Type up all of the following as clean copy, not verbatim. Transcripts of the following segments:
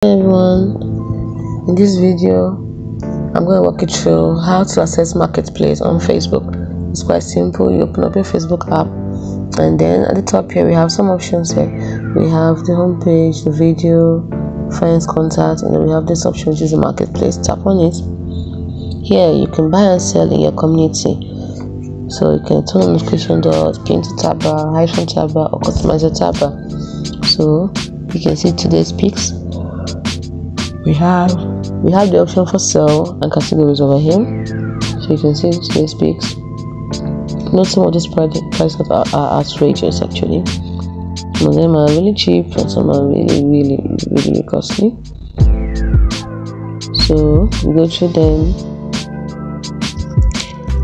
Hey everyone, in this video I'm going to walk you through how to access marketplace on Facebook. It's quite simple. You open up your Facebook app and then at the top here we have some options here. We have the home page, the video, friends, contact, and then we have this option which is the marketplace. Tap on it. Here you can buy and sell in your community. So you can turn on notification dot, pin to tab bar, hide from tab bar, or customize your tab bar. So you can see today's picks. We have the option for sell and categories over here. So you can see today's picks. Not some of these prices are outrageous actually. Some of them are really cheap and some are really costly. So you go through them,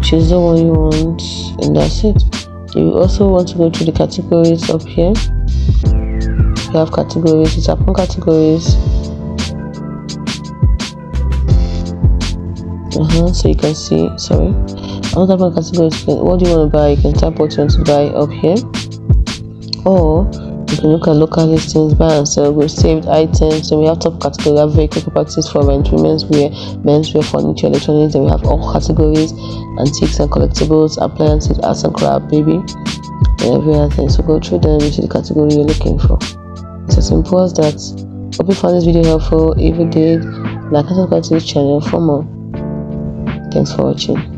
choose the one you want, and that's it. You also want to go through the categories up here. You have categories, you tap on categories. So you can see, sorry, on top of categories, what do you want to buy? You can type what you want to buy up here, or you can look at local listings, buy and sell, with saved items. Then we have top category, we have vehicle properties for rent, women's wear, menswear, furniture, electronics. Then we have all categories, antiques and collectibles, appliances, arts and craft, baby, and every other thing. So go through them into the category you're looking for. It's as simple as that. Hope you found this video helpful. If you did, like and subscribe to this channel for more. Thanks for watching.